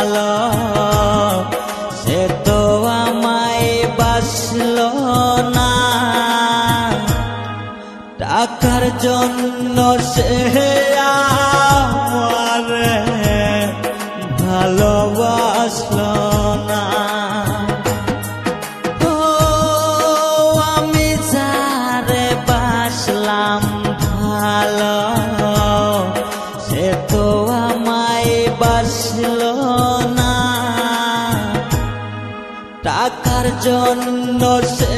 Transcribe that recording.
ভালো সে তো আমায় বাসলো না টাকার জন্য সে আমারে ভালোবাসলো না ও আমি যারে বাসলাম ভালো সে তো আমায় বাসলো না টাকার জন্য সে